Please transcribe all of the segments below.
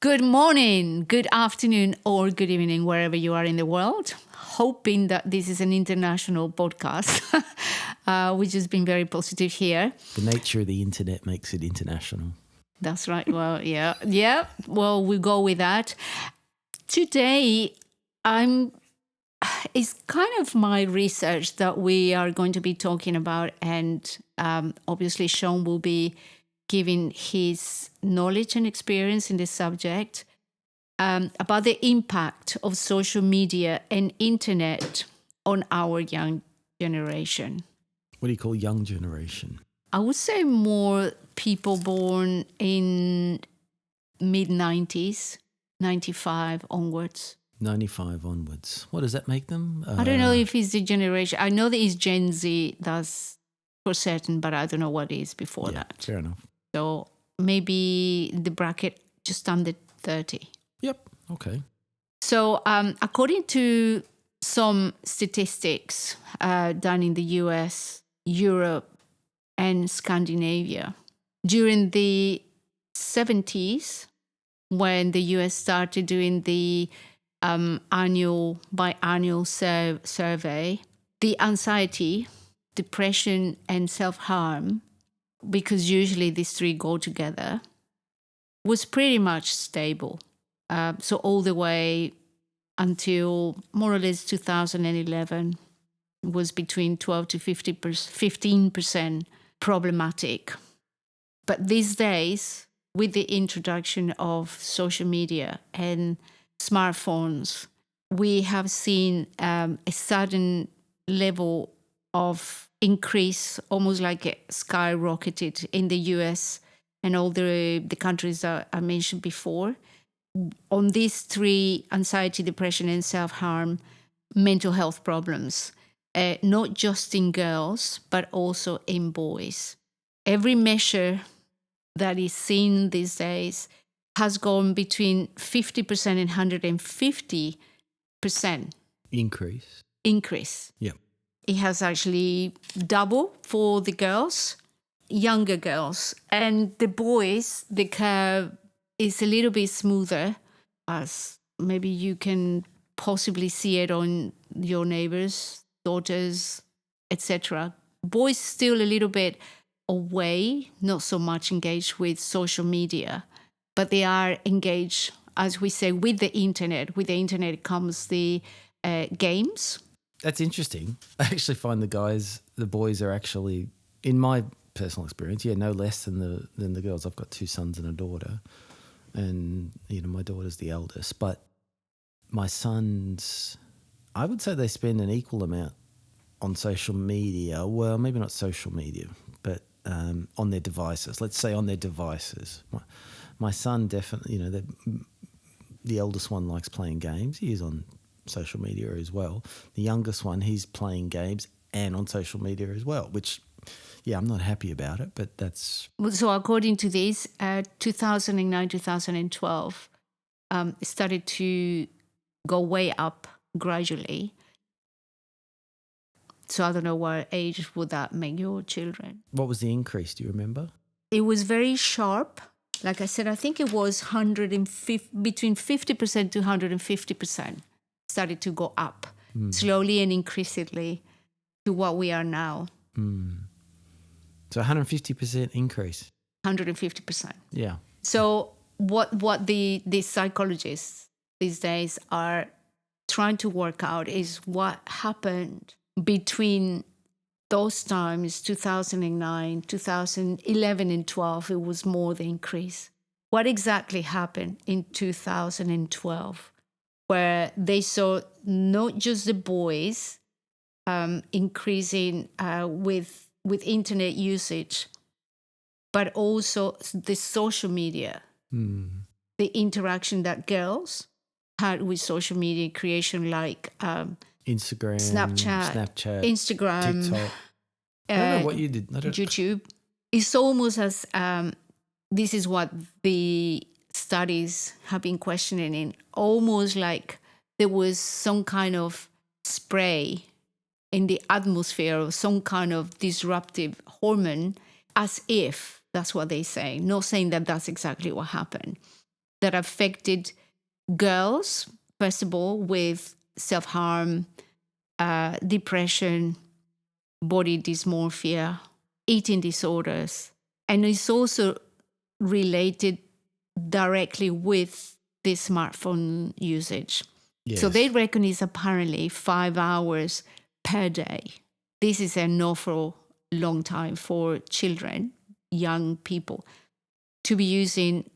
Good morning, good afternoon, or good evening, wherever you are in the world. Hoping that this is an international podcast, which has been very positive here. The nature of the internet makes it international. That's right. Well, yeah. Well, we'll go with that. Today, it's kind of my research that we are going to be talking about, and obviously Sean will be giving his knowledge and experience in this subject about the impact of social media and internet on our young generation. What do you call young generation? I would say more people born in mid-90s, 95 onwards. 95 onwards. What does that make them? I don't know if it's the generation. I know that it's Gen Z, that's for certain, but I don't know what is before that. Fair enough. So maybe the bracket just under 30. Yep. Okay. So according to some statistics done in the US, Europe, and Scandinavia, during the 70s, when the US started doing the biannual survey, the anxiety, depression, and self-harm, because usually these three go together, was pretty much stable. So all the way until more or less 2011, it was between 12 to 15% problematic. But these days, with the introduction of social media and smartphones, we have seen a sudden level of increase, almost like it skyrocketed in the US and all the countries that I mentioned before, on these three: anxiety, depression, and self-harm, mental health problems, not just in girls, but also in boys. Every measure that is seen these days has gone between 50% and 150% increase. Yeah. It has actually doubled for the girls, younger girls. And the boys, the curve is a little bit smoother, as maybe you can possibly see it on your neighbors, daughters, etc. Boys still a little bit away, not so much engaged with social media, but they are engaged, as we say, with the internet. With the internet comes the games. That's interesting. I actually find the boys are actually, in my personal experience, no less than the girls. I've got two sons and a daughter, and my daughter's the eldest. But my sons, I would say they spend an equal amount on social media. Well, maybe not social media, but on their devices. Let's say on their devices. My son definitely, the eldest one likes playing games. He is on social media as well. The youngest one, he's playing games and on social media as well, which, I'm not happy about it, but that's... So according to this, 2009, 2012, it started to go way up gradually. So I don't know what age would that make your children. What was the increase? Do you remember? It was very sharp. Like I said, I think it was between 50% to 150%. Started to go up slowly and increasingly to what we are now. So 150% increase. 150%. Yeah. So what the psychologists these days are trying to work out is what happened between those times, 2009, 2011 and 12. It was more the increase. What exactly happened in 2012? Where they saw not just the boys increasing with internet usage, but also the social media, the interaction that girls had with social media creation, like Instagram, Snapchat, Instagram, TikTok. I don't know what you did. YouTube. It's almost as this is what the studies have been questioning, in almost like there was some kind of spray in the atmosphere of some kind of disruptive hormone, as if that's what they say, not saying that that's exactly what happened. that affected girls, first of all, with self-harm, depression, body dysmorphia, eating disorders. And it's also related directly with the smartphone usage. Yes. So they reckon it's apparently 5 hours per day. This is an awful long time for children, young people, to be using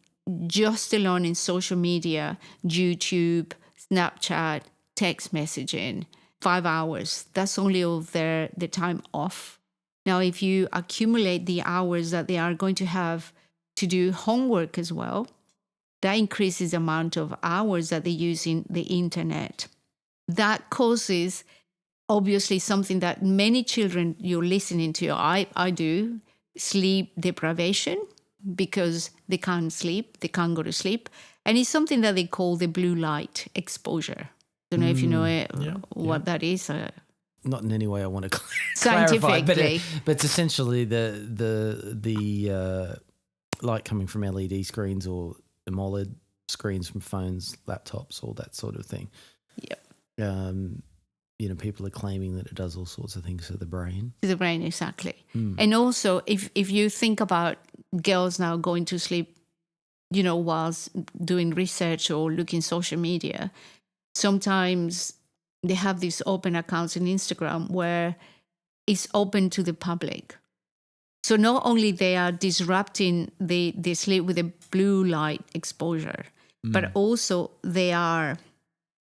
just alone in social media, YouTube, Snapchat, text messaging, 5 hours. That's only all the time off. Now, if you accumulate the hours that they are going to have to do homework as well, that increases the amount of hours that they use in the internet. That causes, obviously, something that many children you're listening to, I do, sleep deprivation, because they can't sleep, they can't go to sleep. And it's something that they call the blue light exposure. Don't know if you know what that is. Not in any way I want to Scientifically. clarify, but it's essentially the light coming from LED screens or AMOLED screens from phones, laptops, all that sort of thing. Yep. People are claiming that it does all sorts of things to the brain. To the brain, exactly. And also, if you think about girls now going to sleep, whilst doing research or looking social media, sometimes they have these open accounts on Instagram where it's open to the public. So not only they are disrupting the sleep with a blue light exposure, but also they are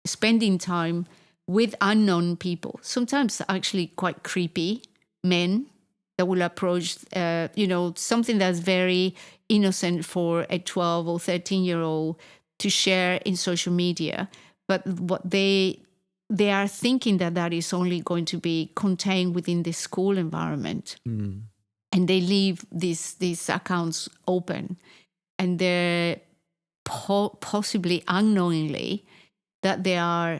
spending time with unknown people, sometimes actually quite creepy men that will approach, something that's very innocent for a 12 or 13-year-old to share in social media. But what they are thinking that is only going to be contained within the school environment. And they leave these accounts open. And they're possibly unknowingly that there are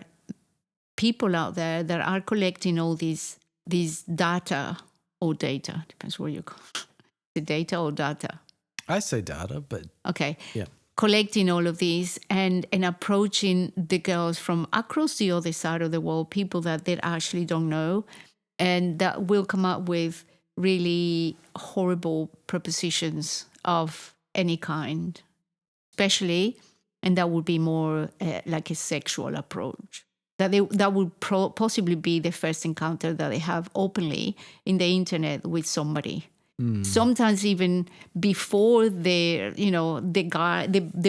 people out there that are collecting all these data or data, depends what you call it. The data or data? I say data, but... Okay. Yeah. Collecting all of these and approaching the girls from across the other side of the world, people that they actually don't know, and that will come up with really horrible propositions of any kind, especially, and that would be more like a sexual approach. That would possibly be the first encounter that they have openly in the internet with somebody. Sometimes even before the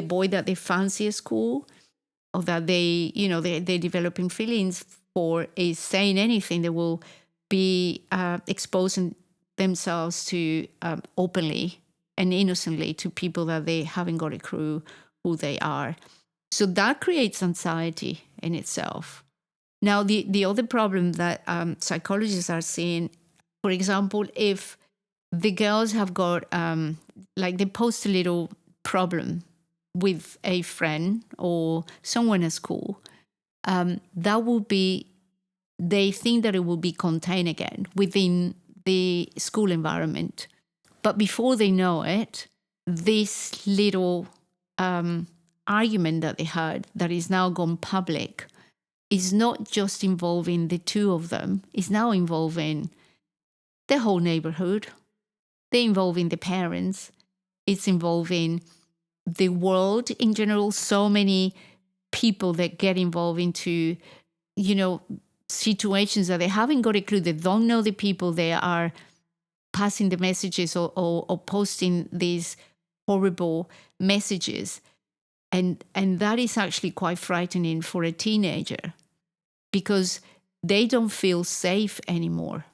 boy that they fancy at school, or that they're developing feelings for, is saying anything, they will be exposing themselves to openly and innocently to people that they haven't got a clue who they are. So that creates anxiety in itself. Now, the other problem that psychologists are seeing, for example, if the girls have got, they post a little problem with a friend or someone at school, that will be, they think that it will be contained again within the school environment. But before they know it, this little argument that they had that is now gone public is not just involving the two of them, it's now involving the whole neighborhood. They're involving the parents. It's involving the world in general. So many people that get involved into, situations that they haven't got a clue. They don't know the people they are passing the messages or posting these horrible messages. And that is actually quite frightening for a teenager, because they don't feel safe anymore.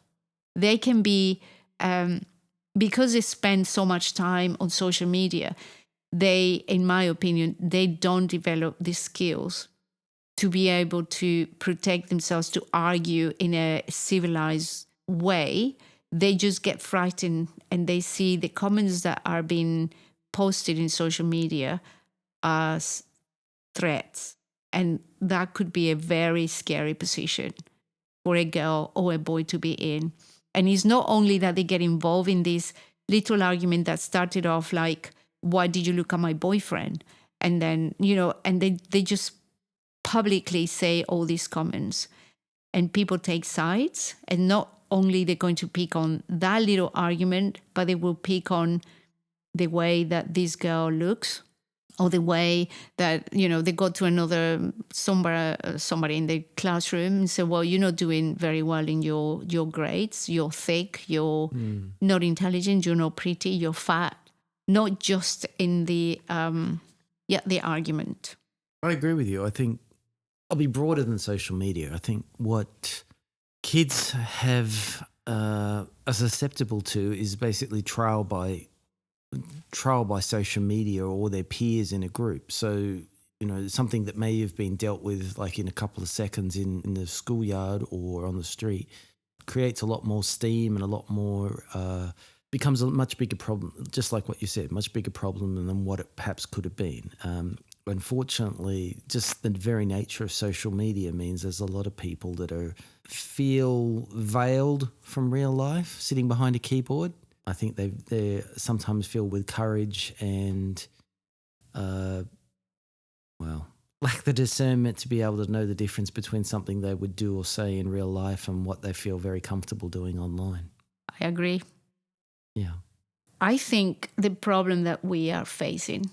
They can be... because they spend so much time on social media, they, in my opinion, they don't develop the skills to be able to protect themselves, to argue in a civilized way. They just get frightened and they see the comments that are being posted in social media as threats. And that could be a very scary position for a girl or a boy to be in. And it's not only that they get involved in this little argument that started off like, why did you look at my boyfriend? And then, and they just publicly say all these comments, and people take sides, and not only they're going to pick on that little argument, but they will pick on the way that this girl looks, or the way that, they go to another somebody in the classroom and say, well, you're not doing very well in your grades, you're thick, you're not intelligent, you're not pretty, you're fat. Not just in the argument. I agree with you. I think I'll be broader than social media. I think what kids are susceptible to is basically trial by social media or their peers in a group. So, something that may have been dealt with like in a couple of seconds in the schoolyard or on the street creates a lot more steam and a lot more, becomes a much bigger problem, just like what you said, much bigger problem than what it perhaps could have been. Unfortunately, just the very nature of social media means there's a lot of people that feel veiled from real life sitting behind a keyboard. I think they sometimes feel with courage and, lack the discernment to be able to know the difference between something they would do or say in real life and what they feel very comfortable doing online. I agree. Yeah. I think the problem that we are facing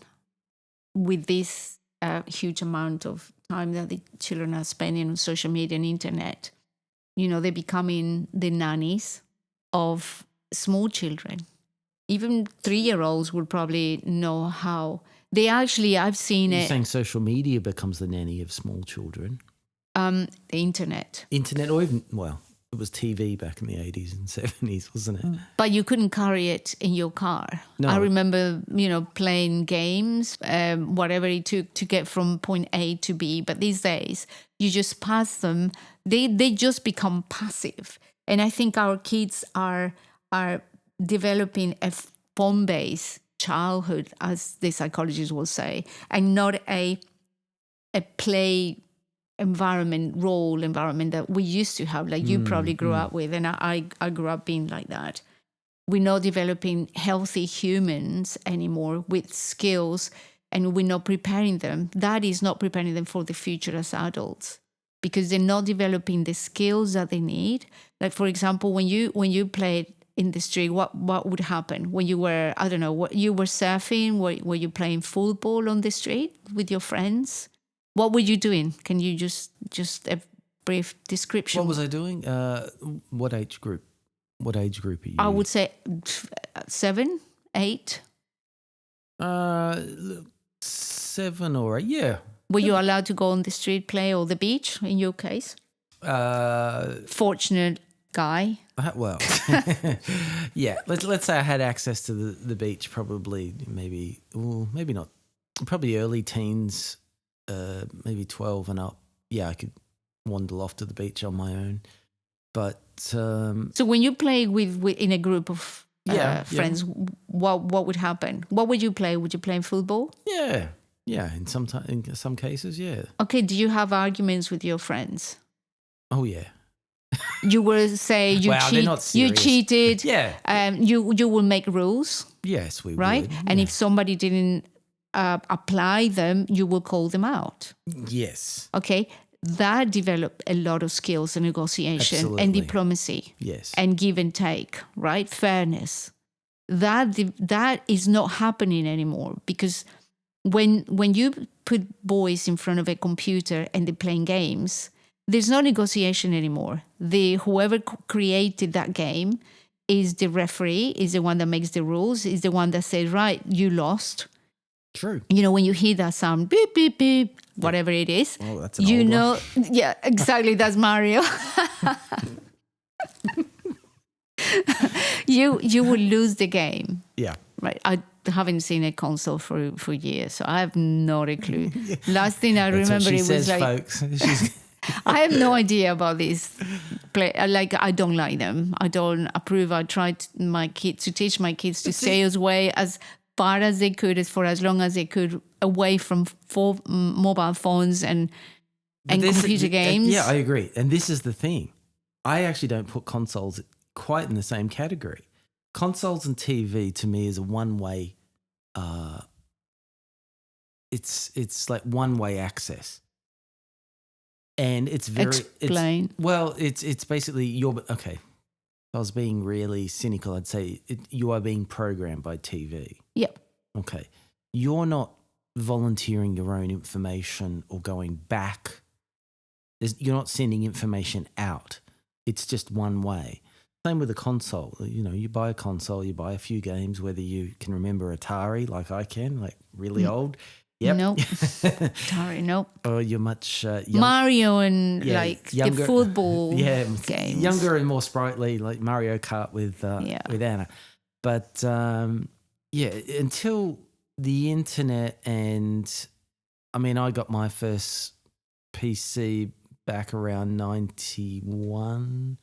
with this huge amount of time that the children are spending on social media and internet, they're becoming the nannies of small children. Even 3-year-olds would probably know how. I've seen You're it. saying social media becomes the nanny of small children? The internet. Internet, or even, it was TV back in the 80s and 70s, wasn't it? But you couldn't carry it in your car. No. I remember, playing games, whatever it took to get from point A to B. But these days, you just pass them. They just become passive. And I think our kids are developing a phone-based childhood, as the psychologists will say, and not a play role environment that we used to have, like you probably grew up with, and I grew up being like that. We're not developing healthy humans anymore with skills, and we're not preparing them. That is not preparing them for the future as adults, because they're not developing the skills that they need. Like, for example, when you played in the street, what would happen when you were, I don't know, what you were surfing? Were you playing football on the street with your friends? What were you doing? Can you just a brief description? What was I doing? What age group? What age group are you? I would say 7, 8. 7 or 8, yeah. Were you allowed to go on the street, play, or the beach in your case? Fortunate guy. Well, yeah. Let's say I had access to the beach. Probably, maybe not. Probably early teens, maybe 12 and up. Yeah, I could wander off to the beach on my own. But so when you play with in a group of friends, what would happen? What would you play? Would you play football? Yeah. In some cases, yeah. Okay. Do you have arguments with your friends? Oh yeah. You will say you cheated. Yeah. You will make rules. Yes, we right? would. And yeah. if somebody didn't apply them, you will call them out. Yes. Okay. That developed a lot of skills and negotiation. Absolutely. And diplomacy. Yes. And give and take, right? Fairness. That is not happening anymore, because when you put boys in front of a computer and they're playing games, there's no negotiation anymore. Whoever created that game is the referee, is the one that makes the rules, is the one that says, right, you lost. True. When you hear that sound, beep, beep, beep, whatever it is, oh, that's an old one. Yeah, exactly, that's Mario. You will lose the game. Yeah. Right. I haven't seen a console for years, so I have not a clue. Last thing I remember, it was like, folks. I have no idea about this play. Like, I don't like them. I don't approve. I tried to teach my kids to stay away as far as they could, for as long as they could, away from mobile phones and computer games. Yeah, I agree. And this is the thing. I actually don't put consoles quite in the same category. Consoles and TV to me is a one-way it's like one-way access. And it's very Explain. It's basically you're okay. If I was being really cynical, I'd say you are being programmed by TV. Yep. Okay. You're not volunteering your own information or going back. You're not sending information out. It's just one way. Same with a console. You know, you buy a console, you buy a few games, whether you can remember Atari like I can, like really old. Yep. Nope. Atari, nope. Or you're much Mario and younger, the football games. Younger and more sprightly, like Mario Kart with Anna. But until the internet, and I mean, I got my first PC back around 91,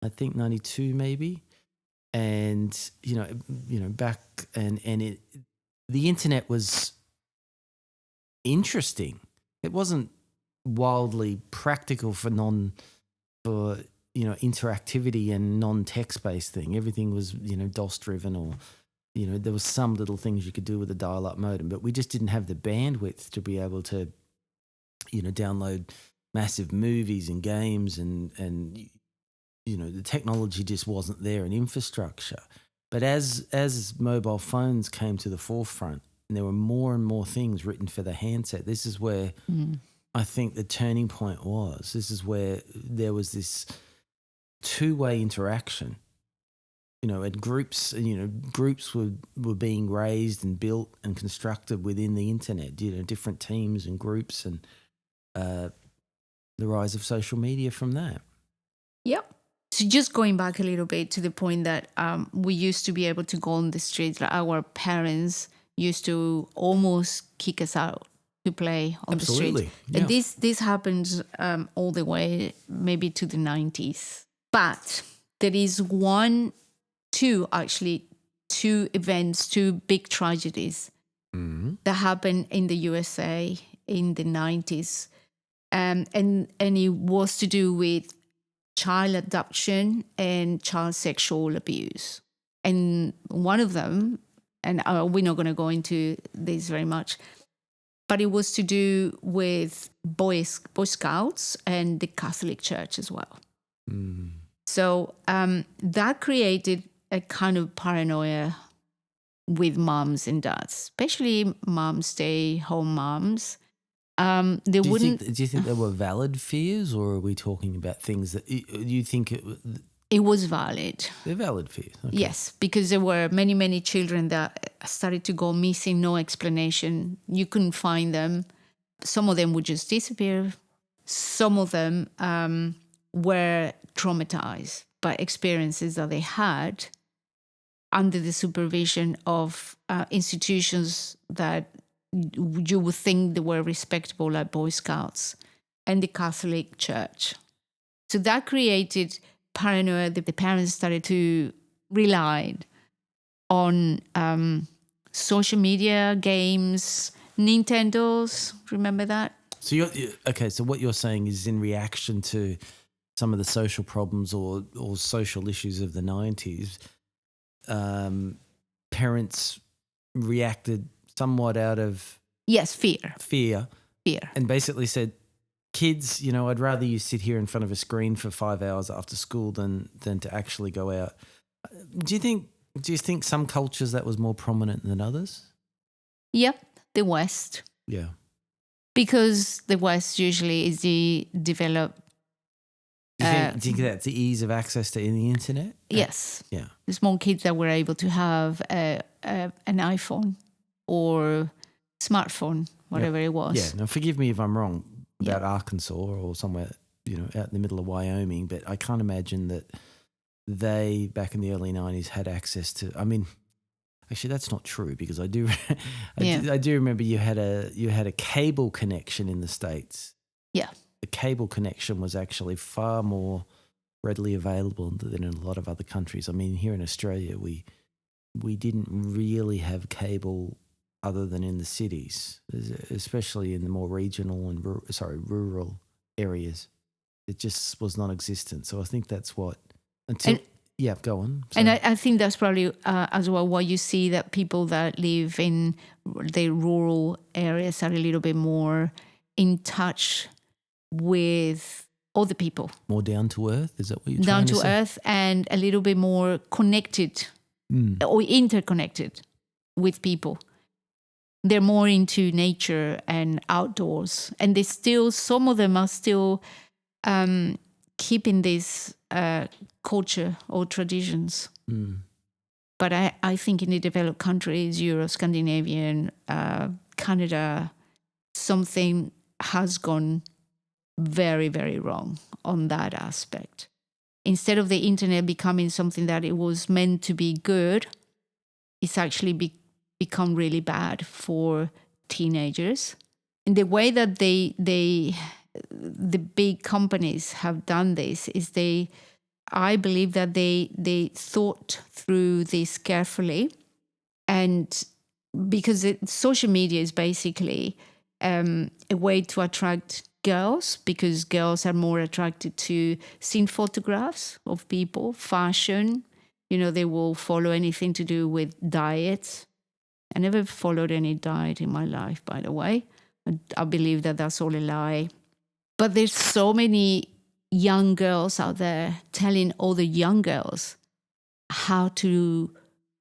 I think 92 maybe, and you know back and the internet was interesting. It wasn't wildly practical for interactivity and non-text based thing. Everything was DOS driven, or there was some little things you could do with a dial-up modem, but we just didn't have the bandwidth to be able to download massive movies and games, and the technology just wasn't there in infrastructure. But as mobile phones came to the forefront, and there were more and more things written for the handset, this is where I think the turning point was. This is where there was this two-way interaction, and groups were being raised and built and constructed within the internet, different teams and groups, and the rise of social media from that. Yep. So just going back a little bit to the point that we used to be able to go on the streets, like our parents used to almost kick us out to play on the street. Yeah. And this happens all the way maybe to the 90s. But there is two events, two big tragedies that happened in the USA in the 90s. And it was to do with child abduction and child sexual abuse. And one of them, and we're not going to go into this very much, but it was to do with Boy Scouts and the Catholic Church as well. So that created a kind of paranoia with moms and dads, especially moms, stay-home moms. Do you think there were valid fears, or are we talking about things that you think it was valid? They're valid fears. Okay. Yes, because there were many, many children that started to go missing, no explanation. You couldn't find them. Some of them would just disappear. Some of them were traumatized by experiences that they had under the supervision of institutions that you would think they were respectable, like Boy Scouts and the Catholic Church. So that created paranoia that the parents started to rely on social media, games, Nintendos. Remember that? So so what you're saying is in reaction to some of the social problems or social issues of the 90s, parents reacted somewhat out of fear, and basically said, kids, I'd rather you sit here in front of a screen for 5 hours after school than to actually go out. Do you think some cultures that was more prominent than others? Yep, the West. Yeah. Because the West usually is the developed. Do you think that's the ease of access to the internet? Yes. Yeah. The small kids that were able to have an iPhone or smartphone, whatever it was. Yeah. Now, forgive me if I'm wrong about Arkansas or somewhere, out in the middle of Wyoming, but I can't imagine that they, back in the early 90s, had access to. I mean, actually, that's not true, because I do remember you had a cable connection in the States. Yeah. The cable connection was actually far more readily available than in a lot of other countries. I mean, here in Australia, we didn't really have cable other than in the cities, especially in the more regional and rural areas. It just was non-existent. So I think that's what Yeah, go on. And I think that's probably as well why you see that people that live in the rural areas are a little bit more in touch with other people. More down to earth, is that what you're Down trying to to say? earth and a little bit more connected or interconnected with people. They're more into nature and outdoors. And they still, some of them are still keeping this culture or traditions. But I think in the developed countries, Europe, Scandinavian, Canada, something has gone very, very wrong on that aspect. Instead of the internet becoming something that it was meant to be good, it's actually become really bad for teenagers. And the way that the big companies have done this is I believe that they thought through this carefully, and because social media is basically a way to attract girls, because girls are more attracted to seeing photographs of people, fashion. They will follow anything to do with diets. I never followed any diet in my life, by the way. I believe that that's all a lie. But there's so many young girls out there telling other young girls how to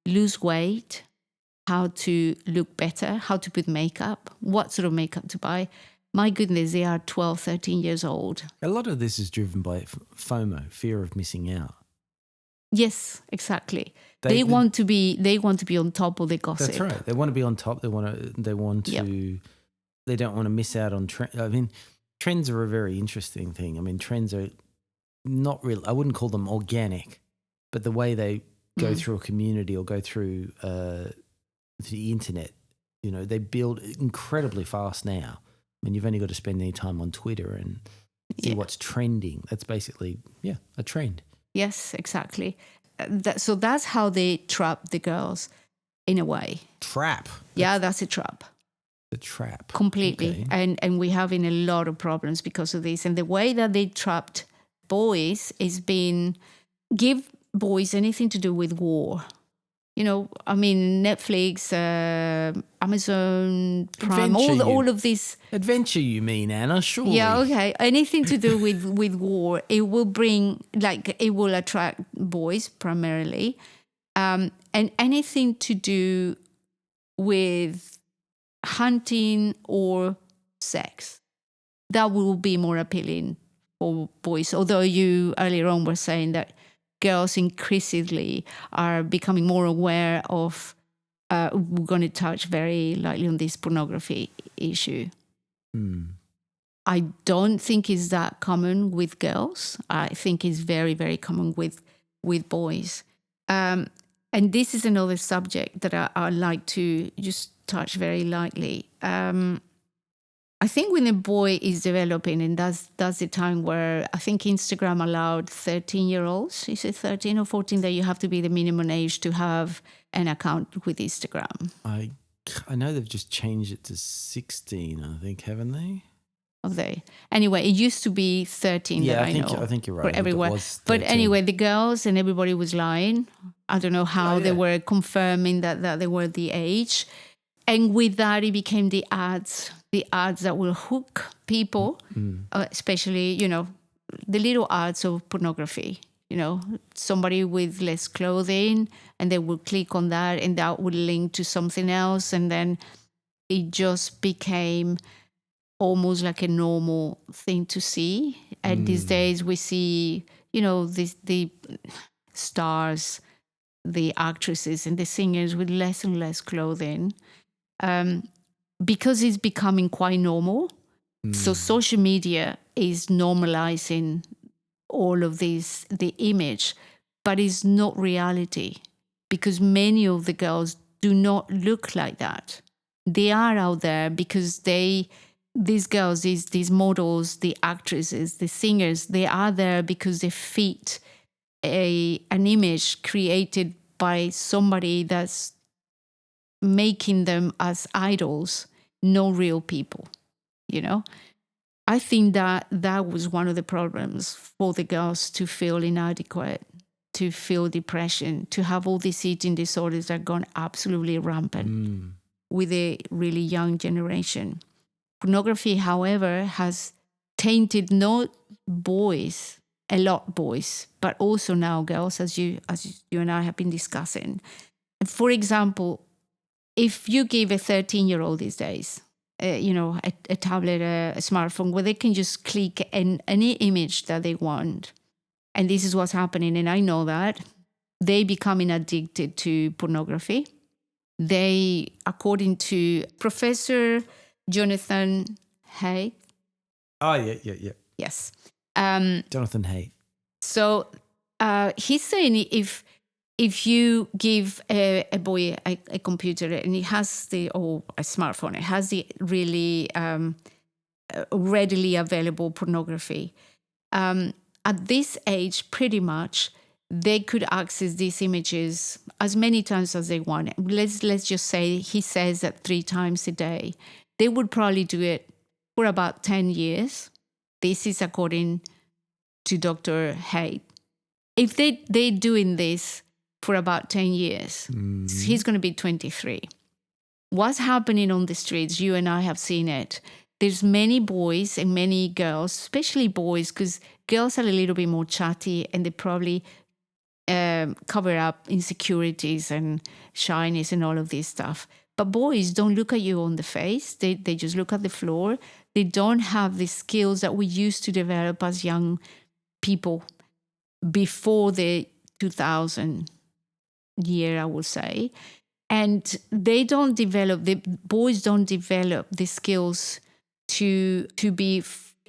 lose weight, how to look better, how to put makeup, what sort of makeup to buy. My goodness, they are 12, 13 years old. A lot of this is driven by FOMO, fear of missing out. Yes, exactly. They want to be on top of the gossip. That's right. They want to be on top. They don't want to miss out on trends. I mean, trends are a very interesting thing. I mean, trends are not real. I wouldn't call them organic, but the way they go through a community or go through the internet, they build incredibly fast now. I mean, you've only got to spend any time on Twitter and see what's trending. That's basically, a trend. Yes, exactly. So that's how they trap the girls in a way. Trap? Yeah, that's a trap. A trap. Completely. Okay. And we're having a lot of problems because of this. And the way that they trapped boys is give boys anything to do with war. Netflix, Amazon Prime, all of this. Adventure, you mean, Anna? Surely. Yeah, okay. Anything to do with war, it will attract boys primarily. And anything to do with hunting or sex, that will be more appealing for boys. Although you earlier on were saying that girls increasingly are becoming more aware of, we're going to touch very lightly on this pornography issue. I don't think it's that common with girls. I think it's very, very common with boys. And this is another subject that I like to just touch very lightly. I think when a boy is developing, and that's the time where I think Instagram allowed 13-year-olds, is it 13 or 14, that you have to be the minimum age to have an account with Instagram? I know they've just changed it to 16, I think, haven't they? Have they? Anyway, it used to be 13 that I know. I think you're right. For everywhere. But anyway, the girls and everybody was lying. I don't know how they were confirming that they were the age. And with that, it became the ads that will hook people, especially, the little ads of pornography. Somebody with less clothing, and they will click on that, and that would link to something else. And then it just became almost like a normal thing to see. And these days we see, the stars, the actresses and the singers with less and less clothing. Because it's becoming quite normal. So social media is normalizing all of this, the image, but it's not reality, because many of the girls do not look like that. They are out there because these girls, these models, the actresses, the singers, they are there because they fit an image created by somebody that's making them as idols, no real people, I think that was one of the problems for the girls to feel inadequate, to feel depression, to have all these eating disorders that are gone absolutely rampant with a really young generation. Pornography, however, has tainted not boys, a lot boys, but also now girls, as you and I have been discussing. For example, if you give a 13-year-old these days, a tablet, a smartphone, where they can just click any image that they want, and this is what's happening, and I know that, they becoming addicted to pornography. They, according to Professor Jonathan Haidt. Oh, yeah. Yes. Jonathan Haidt. So he's saying if you give a boy a computer and it has or a smartphone, it has the really readily available pornography, at this age, pretty much, they could access these images as many times as they want. Let's just say he says that 3 times a day. They would probably do it for about 10 years. This is according to Dr. Haidt. If they're doing this for about 10 years, he's going to be 23. What's happening on the streets, you and I have seen it. There's many boys and many girls, especially boys, because girls are a little bit more chatty and they probably cover up insecurities and shyness and all of this stuff. But boys don't look at you on the face. They just look at the floor. They don't have the skills that we used to develop as young people before the 2000 year, I would say. And the boys don't develop the skills to be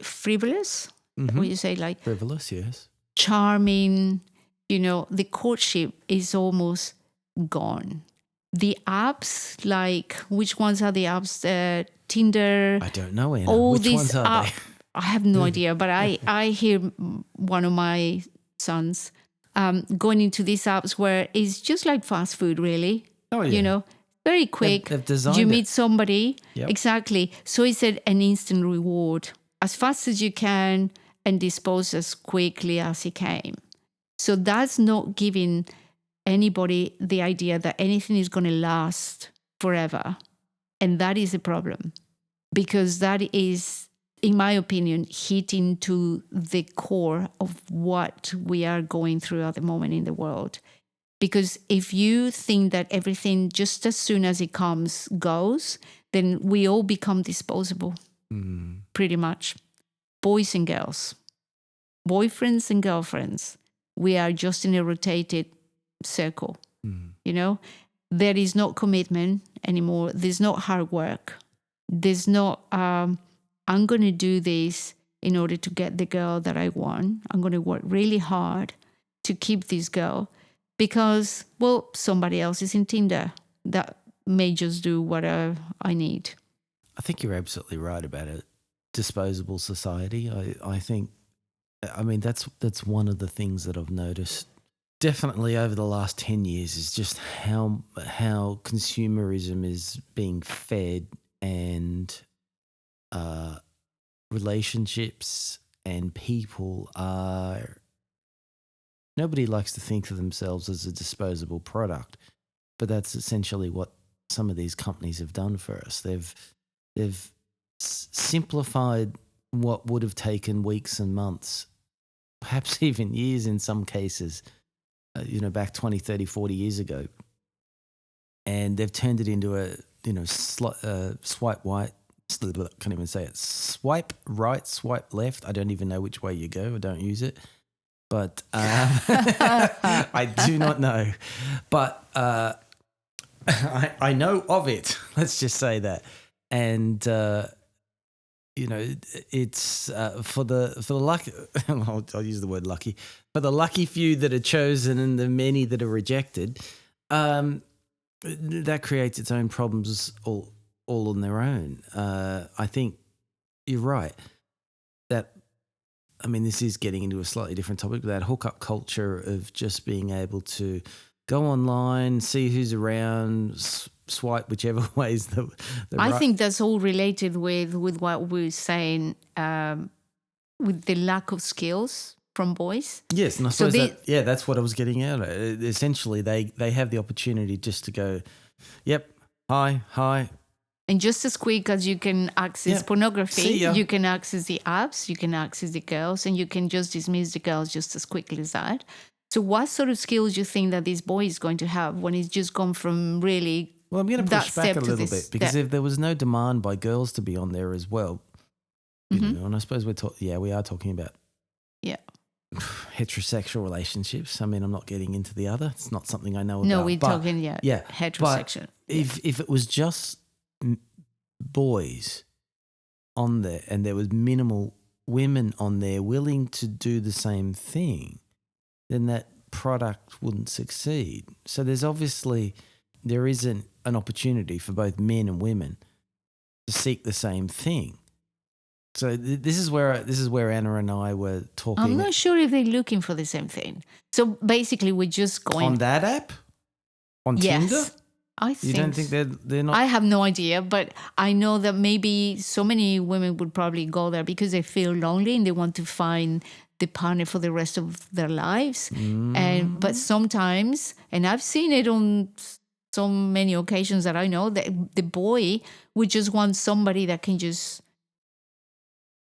frivolous. Mm-hmm. What you say, like frivolous, yes. Charming. The courtship is almost gone. The apps, like, which ones are the apps? Tinder. I don't know, Anna. All which these ones are they? I have no idea, but I hear one of my sons going into these apps where it's just like fast food, really. Oh, yeah. Very quick. They've designed you meet it. somebody. Yep. Exactly. So it's an instant reward. As fast as you can and dispose as quickly as he came. So that's not giving anybody the idea that anything is going to last forever. And that is a problem. Because that is, in my opinion, hitting to the core of what we are going through at the moment in the world. Because if you think that everything, just as soon as it comes, goes, then we all become disposable, pretty much. Boys and girls, boyfriends and girlfriends, we are just in a rotated circle, There is no commitment anymore. There's no hard work. There's no, I'm going to do this in order to get the girl that I want. I'm going to work really hard to keep this girl. Because, well, somebody else is in Tinder that may just do what I need. I think you're absolutely right about it. Disposable society. I think, that's one of the things that I've noticed definitely over the last 10 years is just how consumerism is being fed and relationships and people are... Nobody likes to think of themselves as a disposable product, but that's essentially what some of these companies have done for us. They've simplified what would have taken weeks and months, perhaps even years in some cases, back 20, 30, 40 years ago. And they've turned it into a, swipe right, can't even say it, swipe right, swipe left. I don't even know which way you go. I don't use it. But I do not know. But I know of it. Let's just say that. And it's for the lucky. I'll use the word lucky. For the lucky few that are chosen and the many that are rejected, that creates its own problems all on their own. I think you're right. This is getting into a slightly different topic, but that hookup culture of just being able to go online, see who's around, swipe whichever way is the I right. think that's all related with what we were saying, with the lack of skills from boys. Yes, and I So suppose that's what I was getting at. Essentially, they have the opportunity just to go, yep, hi. And just as quick as you can access pornography, See ya. you can access the apps, you can access the girls, and you can just dismiss the girls just as quickly as that. So what sort of skills do you think that this boy is going to have when he's just gone from really Well, I'm going to that push back step a to little this bit because step? if there was no demand by girls to be on there as well, you know, and I suppose we are talking about Yeah. heterosexual relationships. I mean, I'm not getting into the other. It's not something I know about. No, we're but, talking heterosexual. But if it was just boys on there and there was minimal women on there willing to do the same thing, then that product wouldn't succeed. So there isn't an opportunity for both men and women to seek the same thing. So this is where Anna and I were talking. I'm not sure if they're looking for the same thing. So basically, we're just going on that app, on Tinder. I think. You don't think they're not? I have no idea, but I know that maybe so many women would probably go there because they feel lonely and they want to find the partner for the rest of their lives. But sometimes, and I've seen it on so many occasions that I know, that the boy would just want somebody that can just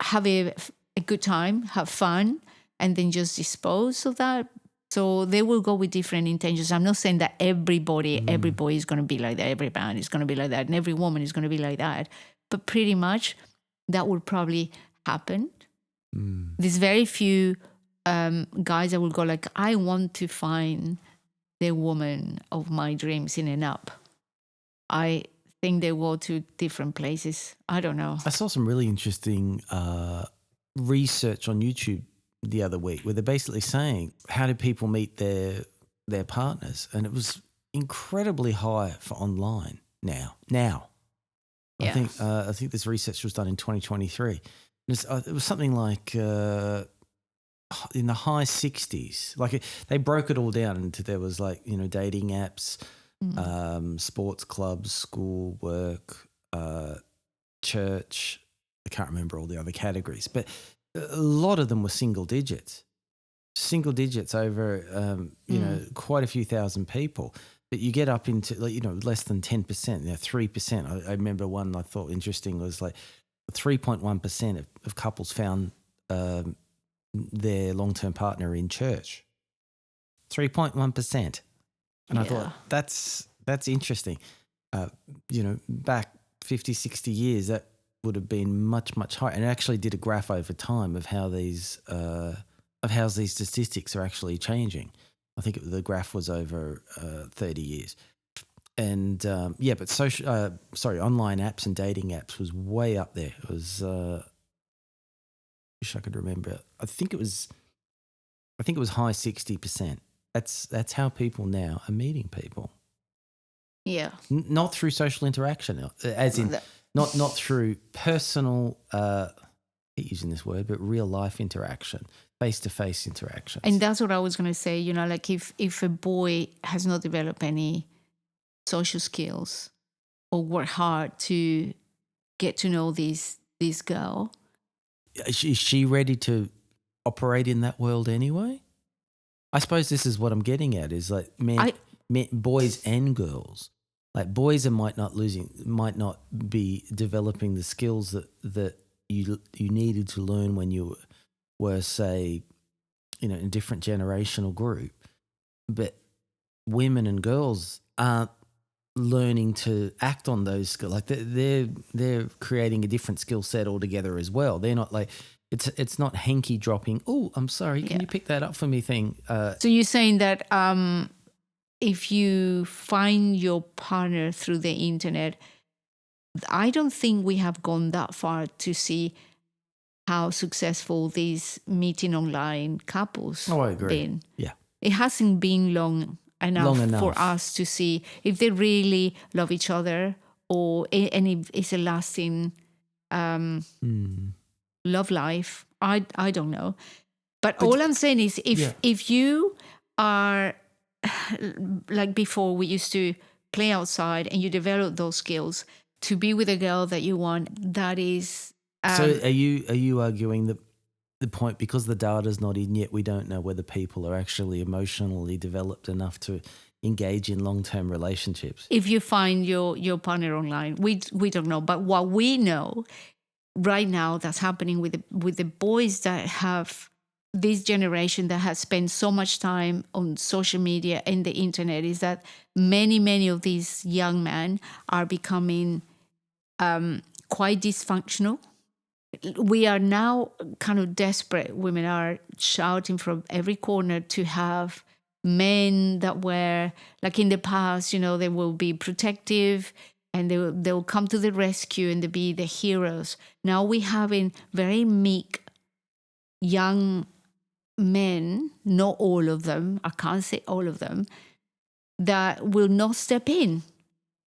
have a good time, have fun, and then just dispose of that. So they will go with different intentions. I'm not saying that every boy is going to be like that, every man is going to be like that, and every woman is going to be like that. But pretty much that will probably happen. There's very few guys that will go like, I want to find the woman of my dreams in an app. I think they go to different places. I don't know. I saw some really interesting research on YouTube the other week where they're basically saying, how do people meet their partners? And it was incredibly high for online now. Yeah. I think this research was done in 2023. It was something like in the high 60s. Like they broke it all down into there was like, you know, dating apps, sports clubs, school, work, church. I can't remember all the other categories, but a lot of them were single digits over, you know, quite a few thousand people. But you get up into, like, you know, less than 10%, 3%. I remember one I thought interesting was like 3.1% of couples found their long-term partner in church. 3.1%. And I thought, that's interesting. You know, back 50, 60 years, that would have been much, much higher. And it actually did a graph over time of how these statistics are actually changing. I think the graph was over 30 years. And but online apps and dating apps was way up there. It was, wish I could remember. I think it was high 60%. That's how people now are meeting people. Yeah. Not through social interaction, as in not through personal, I hate using this word, but real life interaction, face-to-face interaction. And that's what I was going to say, you know, like if a boy has not developed any social skills or work hard to get to know this girl. Is she ready to operate in that world anyway? I suppose this is what I'm getting at, is like boys and girls. Like boys might not be developing the skills that you needed to learn when you were, say, you know, in a different generational group. But women and girls aren't learning to act on those skills. Like they're creating a different skill set altogether as well. They're not like, it's not hanky dropping, oh, I'm sorry, can you pick that up for me thing. So you're saying that if you find your partner through the internet, I don't think we have gone that far to see how successful these meeting online couples I agree. been. Yeah. It hasn't been long enough for us to see if they really love each other and if it's a lasting love life. I don't know. But all I'm saying is if you are, like before we used to play outside and you develop those skills to be with a girl that you want, that is... so are you arguing that the point, because the data's not in yet, we don't know whether people are actually emotionally developed enough to engage in long-term relationships. If you find your partner online, we don't know. But what we know right now that's happening with the boys that have this generation that has spent so much time on social media and the internet is that many of these young men are becoming quite dysfunctional. We are now kind of desperate. Women are shouting from every corner to have men that were, like in the past, they will be protective and they'll come to the rescue and they'll be the heroes. Now we having very meek young men, not all of them, I can't say all of them, that will not step in.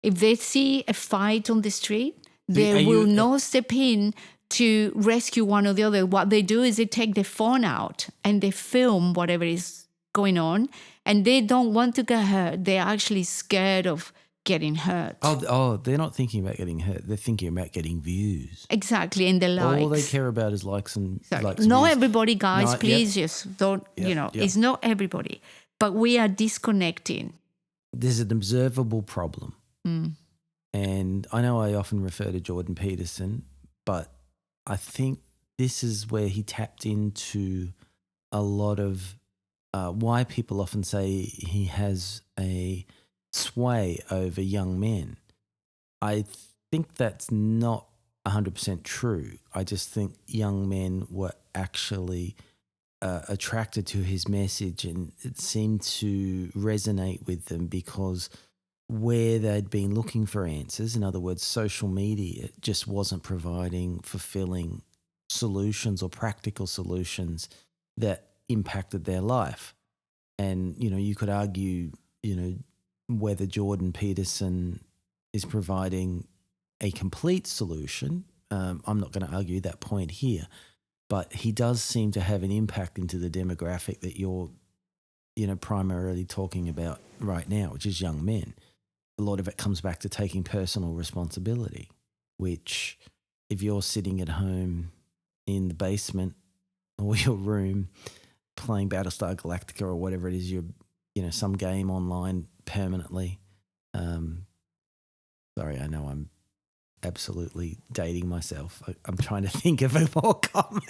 If they see a fight on the street, they will not step in to rescue one or the other. What they do is they take their phone out and they film whatever is going on, and they don't want to get hurt. They're actually scared of getting hurt. Oh, they're not thinking about getting hurt. They're thinking about getting views. Exactly, and the likes. All they care about is likes and likes. Not views. everybody, guys. Please just don't. It's not everybody, but we are disconnecting. There's an observable problem, and I know I often refer to Jordan Peterson, but I think this is where he tapped into a lot of why people often say he has a sway over young men. I think that's not 100% true. I just think young men were actually attracted to his message, and it seemed to resonate with them because where they'd been looking for answers, in other words, social media just wasn't providing fulfilling solutions or practical solutions that impacted their life. And, you could argue, whether Jordan Peterson is providing a complete solution. I'm not going to argue that point here, but he does seem to have an impact into the demographic that you're, primarily talking about right now, which is young men. A lot of it comes back to taking personal responsibility, which if you're sitting at home in the basement or your room playing Battlestar Galactica or whatever it is, you're, some game online permanently. Sorry, I know I'm absolutely dating myself. I'm trying to think of a more common.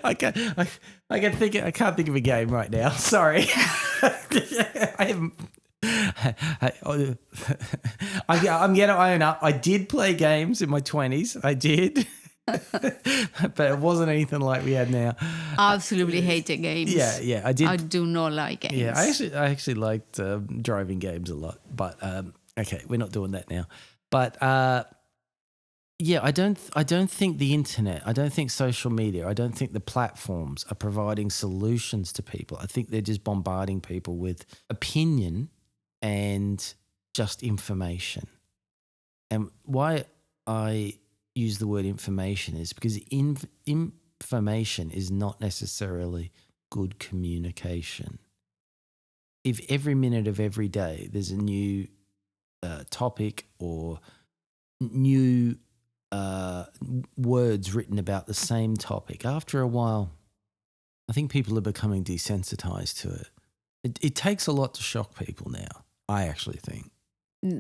I can't think of a game right now. Sorry. I'm going to own up. I did play games in my 20s. I did. But it wasn't anything like we had now. I absolutely hated games. Yeah, I did. I do not like games. Yeah, I actually liked driving games a lot. But okay, we're not doing that now. But yeah, I don't think the internet, I don't think social media, I don't think the platforms are providing solutions to people. I think they're just bombarding people with opinion and just information. And why I use the word information is because information is not necessarily good communication. If every minute of every day there's a new topic or new words written about the same topic, after a while, I think people are becoming desensitized to it. It takes a lot to shock people now, I actually think.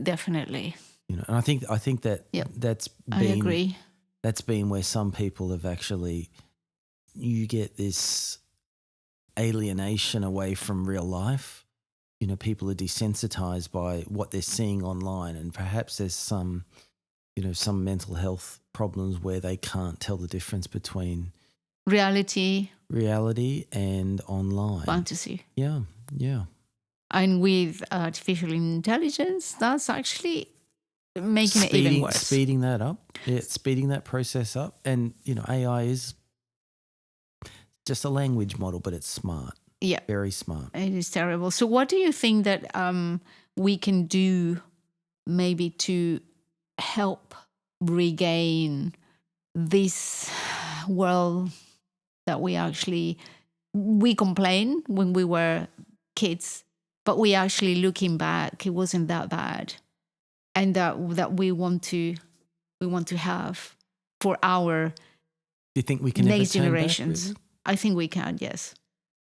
Definitely. And I think that that's been, I agree. That's been where some people have actually, you get this alienation away from real life. People are desensitized by what they're seeing online, and perhaps there's some mental health problems where they can't tell the difference between reality and online. Fantasy. Yeah. And with artificial intelligence, that's actually making it even worse. Speeding that up. Yeah, speeding that process up. And, AI is just a language model, but it's smart. Yeah. Very smart. It is terrible. So what do you think that we can do maybe to help regain this world that we complain when we were kids, but we actually, looking back, it wasn't that bad, and that we want to have for our you think we can ever next turn back, generations. really? I think we can, yes.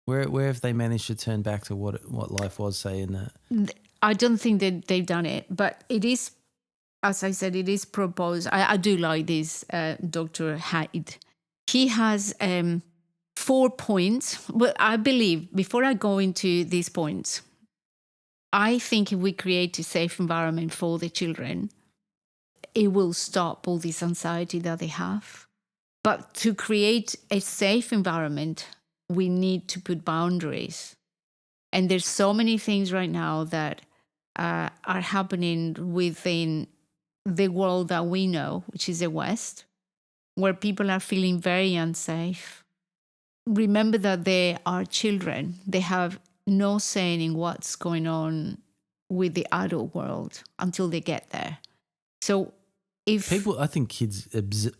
Where have they managed to turn back to what life was, say, in that? I don't think that they've done it, but it is, as I said, it is proposed. I do like this, Dr. Hyde. He has 4 points. Well, I believe, before I go into these points, I think if we create a safe environment for the children, it will stop all this anxiety that they have. But to create a safe environment, we need to put boundaries. And there's so many things right now that are happening within the world that we know, which is the West, where people are feeling very unsafe. Remember that they are children. They have no say in what's going on with the adult world until they get there. So if People, I think kids,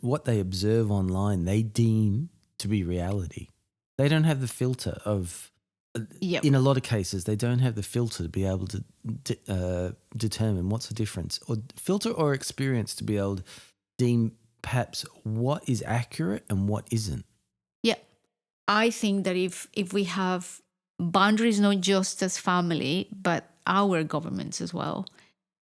what they observe online, they deem to be reality. They don't have the filter of, Yep. in a lot of cases, they don't have the filter to be able to determine what's the difference, or filter or experience to be able to deem perhaps what is accurate and what isn't. Yeah, I think that if we have boundaries, not just as family, but our governments as well.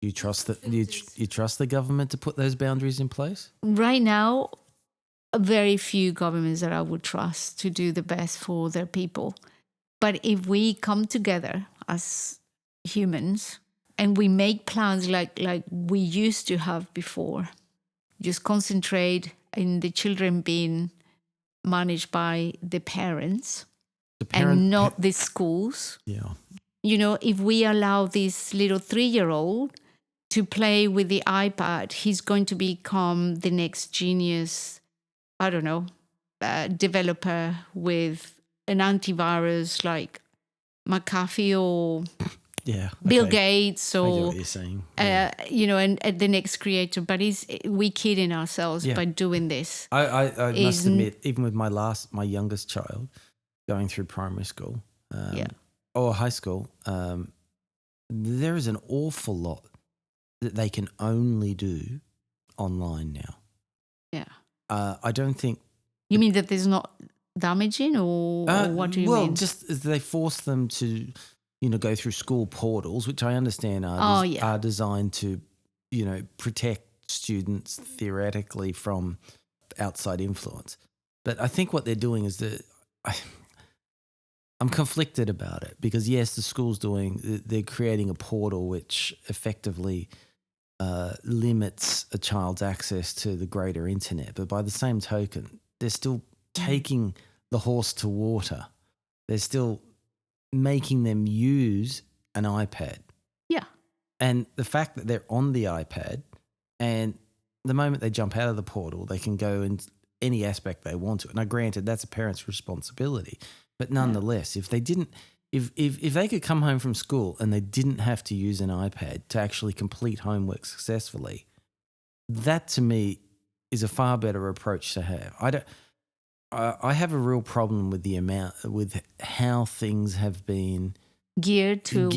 You trust you trust the government to put those boundaries in place? Right now, very few governments that I would trust to do the best for their people. But if we come together as humans and we make plans like we used to have before, just concentrate in the children being managed by the parents and not the schools. Yeah. You know, if we allow this little 3-year-old to play with the iPad, he's going to become the next genius, I don't know, developer with an antivirus like McAfee or Bill Gates, I get or what you're saying. you know, and the next creator. But we kidding ourselves by doing this. I must admit, even with my youngest child going through primary school or high school, there is an awful lot that they can only do online now. Yeah. I don't think. You mean that there's not damaging, or what do you mean? Well, just as they force them to, go through school portals, which I understand are designed to, protect students theoretically from outside influence. But I think what they're doing is that I'm conflicted about it, because yes, the school's they're creating a portal which effectively limits a child's access to the greater internet. But by the same token, they're still taking the horse to water. They're still making them use an iPad. Yeah. And the fact that they're on the iPad, and the moment they jump out of the portal, they can go in any aspect they want to. And I granted that's a parent's responsibility. But nonetheless, if they didn't, if they could come home from school and they didn't have to use an iPad to actually complete homework successfully, that to me is a far better approach to have. I have a real problem with how things have been geared to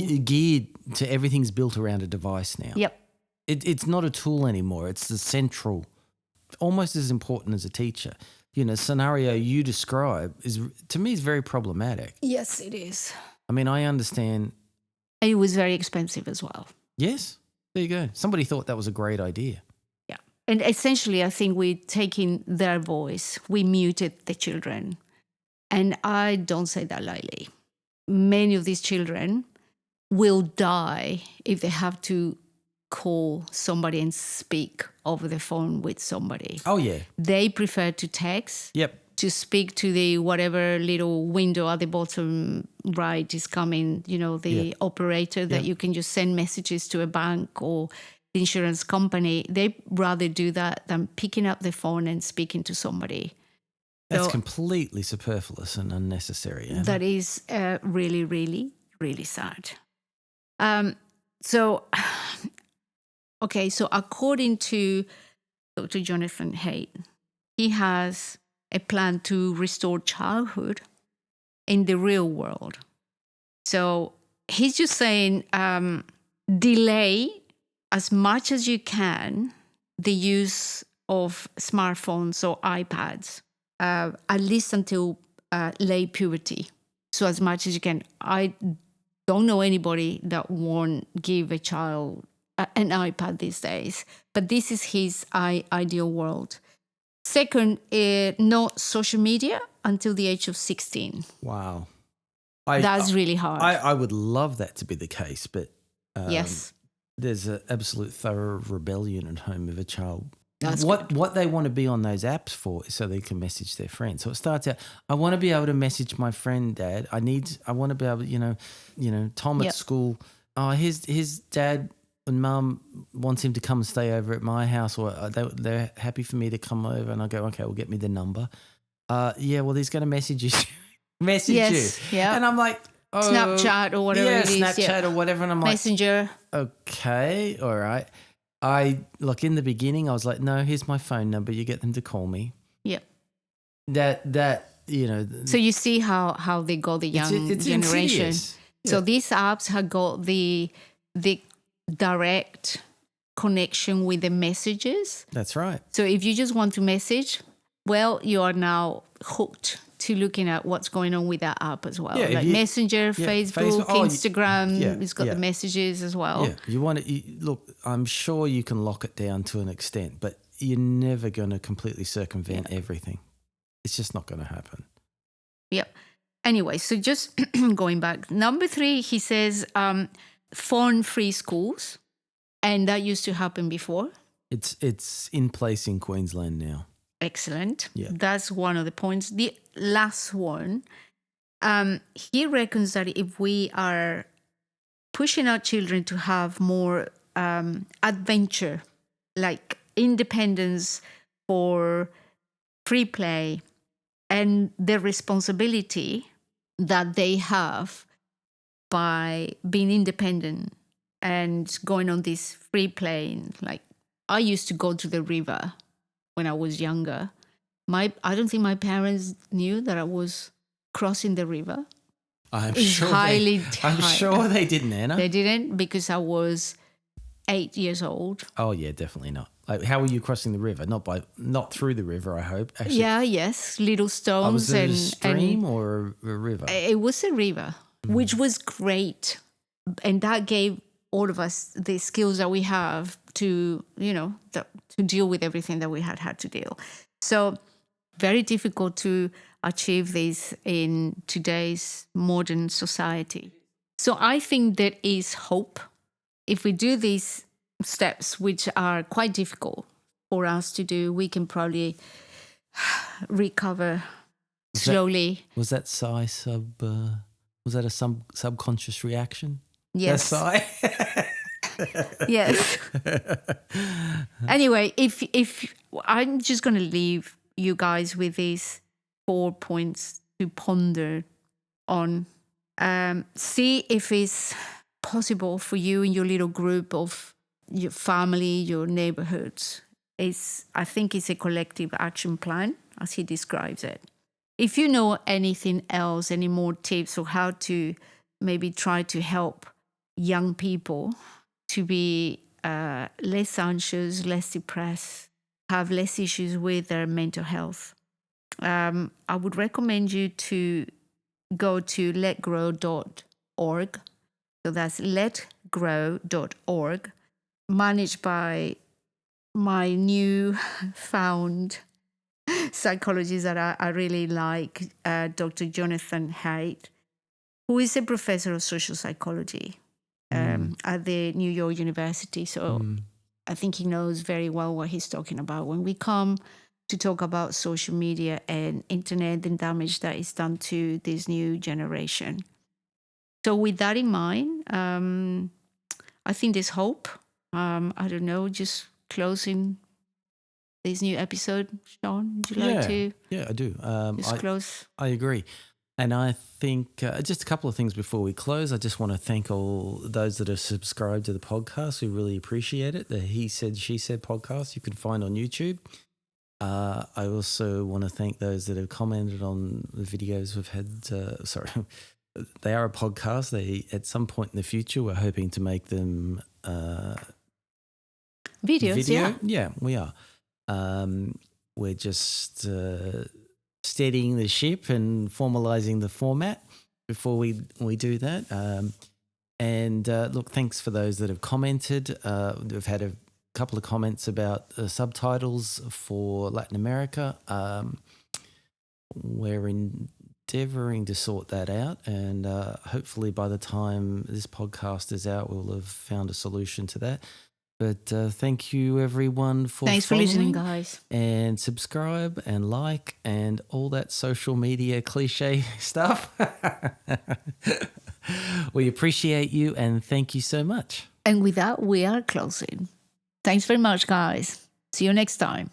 everything's built around a device now. Yep. It's not a tool anymore. It's the central, almost as important as a teacher. Scenario you describe to me is very problematic. Yes, it is. I mean, I understand. It was very expensive as well. Yes, there you go. Somebody thought that was a great idea. Yeah. And essentially, I think we're taking their voice. We muted the children. And I don't say that lightly. Many of these children will die if they have to call somebody and speak over the phone with somebody. Oh, yeah. They prefer to text. Yep. To speak to the whatever little window at the bottom right is coming, the operator that you can just send messages to a bank or the insurance company. They rather do that than picking up the phone and speaking to somebody. That's completely superfluous and unnecessary. Anna. That is really, really, really sad. So according to Dr. Jonathan Haidt, he has a plan to restore childhood in the real world. So he's just saying delay as much as you can the use of smartphones or iPads at least until late puberty. So as much as you can. I don't know anybody that won't give a child an iPad these days, but this is his ideal world. Second, no social media until the age of 16. Wow. That's really hard. I would love that to be the case, but yes. There's an absolute thorough rebellion at home of a child. That's what they want to be on those apps for is so they can message their friends. So it starts out, I want to be able to message my friend, Dad. I want to be able, Tom at school. Oh, his dad and Mum wants him to come and stay over at my house, or they're happy for me to come over, and I go, okay, well, get me the number. Well, he's going to message you. You. Yeah. And I'm like, oh, Snapchat or whatever it is. Snapchat or whatever. And I'm like, Messenger. Okay, all right. In the beginning, I was like, no, here's my phone number. You get them to call me. Yep. That. So you see how they got the young it's generation. Insidious. So these apps have got the direct connection with the messages. That's right. So if you just want to message, well, you are now hooked to looking at what's going on with that app as well. Yeah, Messenger, Facebook, Instagram, it's got the messages as well. Yeah, you want to look. I'm sure you can lock it down to an extent, but you're never going to completely circumvent everything. It's just not going to happen. Yep. Anyway, so just going back. Number 3, he says phone-free schools, and that used to happen before. It's in place in Queensland now. Excellent. Yeah. That's one of the points. The last one, he reckons that if we are pushing our children to have more adventure, like independence for free play, and the responsibility that they have by being independent and going on this free play. Like, I used to go to the river when I was younger. I don't think my parents knew that I was crossing the river. I'm sure they didn't, Anna. They didn't, because I was 8 years old. Oh yeah, definitely not. Like, how were you crossing the river? Not through the river, I hope. Actually, yes, little stones. Was it a stream or a river? It was a river, which was great, and that gave all of us the skills that we have to, to deal with everything that we had to deal. So very difficult to achieve this in today's modern society. So I think there is hope. If we do these steps, which are quite difficult for us to do, we can probably recover slowly. Was that a subconscious reaction? Yes. That's Yes. Anyway, if I'm just going to leave you guys with these 4 points to ponder on. See if it's possible for you in your little group of your family, your neighborhoods. I think it's a collective action plan, as he describes it. If you know anything else, any more tips on how to maybe try to help young people to be less anxious, less depressed, have less issues with their mental health, I would recommend you to go to letgrow.org. So that's letgrow.org, managed by my new found psychologist that I really like, Dr. Jonathan Haidt, who is a professor of social psychology at the New York University. So I think he knows very well what he's talking about when we come to talk about social media and internet and damage that is done to this new generation. So with that in mind, I think there's hope. I don't know, just closing this new episode, Sean, would you like to? Yeah, I do. Close? I agree. And I think just a couple of things before we close. I just want to thank all those that have subscribed to the podcast. We really appreciate it. The He Said, She Said podcast you can find on YouTube. I also want to thank those that have commented on the videos we've had. They are a podcast. At some point in the future, we're hoping to make them videos. Yeah, we are. We're just steadying the ship and formalizing the format before we do that. Look, thanks for those that have commented. We've had a couple of comments about subtitles for Latin America. We're endeavouring to sort that out, and hopefully by the time this podcast is out, we'll have found a solution to that. But thank you, everyone, Thanks for listening, guys. And subscribe and like and all that social media cliche stuff. We appreciate you and thank you so much. And with that, we are closing. Thanks very much, guys. See you next time.